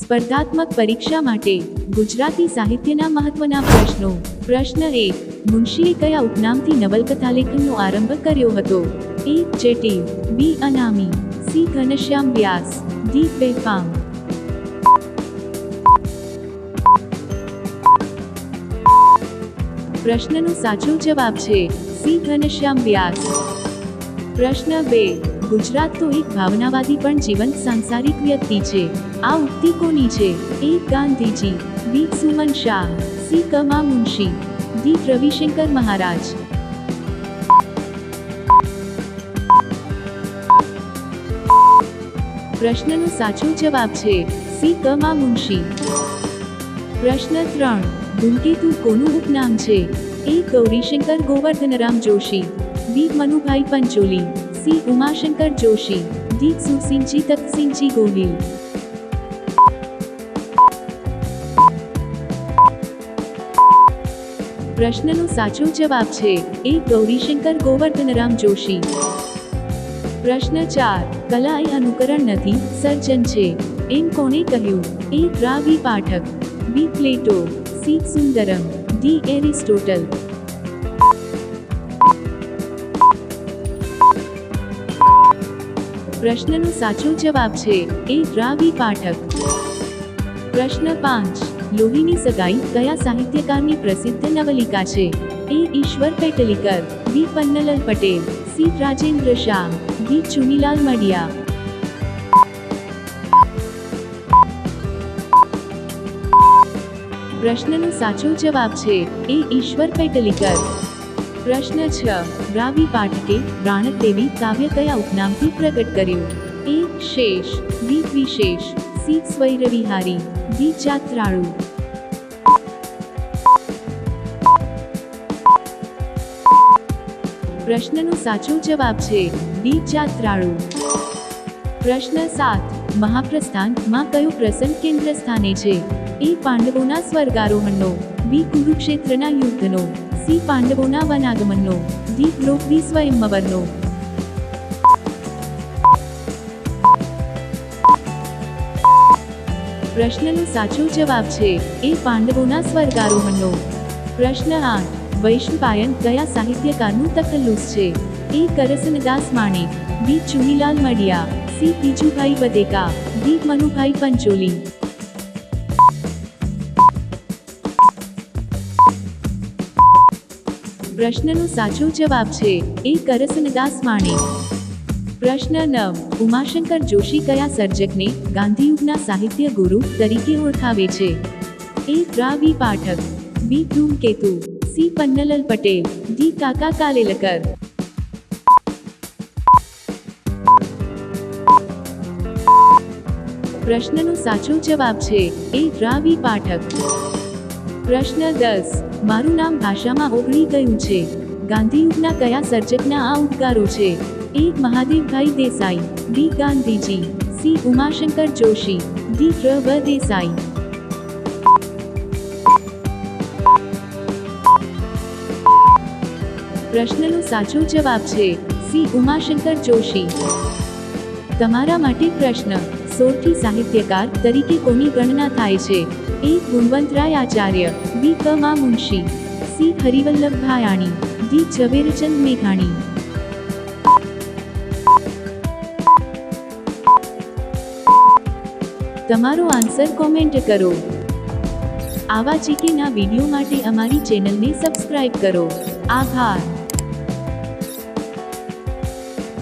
સ્પર્ધાત્મક પરીક્ષા માટે ગુજરાતી સાહિત્યના મહત્વના પ્રશ્નો. પ્રશ્ન 1. મુનશીએ કયા ઉપનામથી નવલકથા લેખનનો આરંભ કર્યો હતો? A. ચેટીવ, B. અનામી, C. ઘનશ્યામ વ્યાસ, D. બેફામ. પ્રશ્નનો સાચો જવાબ છે C. ઘનશ્યામ વ્યાસ. પ્રશ્ન 2. ગુજરાત તો એક ભાવનાવાદી પણ જીવંત સાંસારિક વ્યક્તિ છે. આ ઉક્તિ કોની છે? A. Gandhiji, B. Suman Shah, C. Kama Munshi, D. Ravishankar Maharaj. પ્રશ્નનો સાચો જવાબ છે C. કમા મુનશી. પ્રશ્ન 3. ધૂમકેતુ કોનું ઉપનામ છે? A. Gaurishankar Govardhanram Joshi, B. Manubhai Pancholi, C. Umashankar Joshi, D. સુરસિંહજી Takhtsinhji Gohil. પ્રશ્નનો સાચો જવાબ છે A. ગૌરીશંકર ગોવર્ધનરામ જોશી. પ્રશ્ન 4. કલા એ અનુકરણ નથી, સર્જન છે. એમ કોણે કહ્યું? A. રા.વી. પાઠક, B. પ્લેટો, C. સુંદરમ, D. એરિસ્ટોટલ. પ્રશ્નનો સાચો જવાબ છે A. રા.વી. પાઠક. પ્રશ્ન 5. લોહીની સગાઈ કયા સાહિત્યકારની પ્રસિદ્ધ નવલિકા છે? A. ઈશ્વર Petlikar, B. પન્નલાલ Patel, C. Rajendra Shah, D. Chunilal Madiya. પ્રશ્નનો સાચો જવાબ છે A. ઈશ્વર પેટલીકર. પ્રશ્ન 6. રા.વી. પાઠકે રાણકદેવી કાવ્ય કયા ઉપનામથી પ્રગટ કર્યું? A. શેષ, B. વિશેષ, C. સ્વૈરવિહારી, D. જાત્રાળુ. પ્રશ્નનો સાચો જવાબ છે D. જાત્રાળુ. પ્રશ્ન 7. મહાપ્રસ્થાન માં કયો પ્રસંગ કેન્દ્ર સ્થાને છે? A. પાંડવોના સ્વર્ગારોહણનો, B. કુરુક્ષેત્રના યુદ્ધનો, C. પાંડવોના વનાગમનનો, D. Draupadi સ્વયંવરનો. પ્રશ્નનો સાચો જવાબ છે A. પાંડવોના સ્વર્ગારોહણનો. પ્રશ્ન 8. વૈષ્ણપાયન કયા સાહિત્યકારનું તખલ્લુસ છે? A. Karsandas Manek, B. Chunilal Madiya, C. બીજુભાઈ Badheka, D. Manubhai Pancholi. પ્રશ્નનો સાચો જવાબ છે A. કરસનદાસ માણેક. પ્રશ્ન 9. ઉમાશંકર જોશી કયા સર્જકને ગાંધીયુગના સાહિત્ય ગુરુ તરીકે ઓળખાવે છે? A. રા.વી. Pathak, B. Dhumketu, C. પન્નલાલ Patel, D. કાકા કાલેલકર. પ્રશ્નનો સાચો જવાબ છે A. રા.વી. પાઠક. પ્રશ્ન 10. મારું નામ ભાષામાં ઓગળી ગયું છે. ગાંધીયુગના કયા સર્જકના આ ઉદ્ગારો છે? A. Mahadevbhai Desai, B. Gandhiji, C. Umashankar Joshi, D. ર.વ. Desai. પ્રશ્નનો સાચો જવાબ છે C. ઉમાશંકર જોશી. તમારા માટે પ્રશ્ન. સોરઠી સાહિત્યકાર તરીકે કોની ગણના થાય છે? A. Gunvantrai Acharya, B. Kama Munshi, C. Harivallabh Bhayani, D. Jhaverchand મેઘાણી. તમારો આન્સર કોમેન્ટ કરો. આવા જીકેના વિડીયો માટે અમારી ચેનલને સબસ્ક્રાઇબ કરો. આભાર.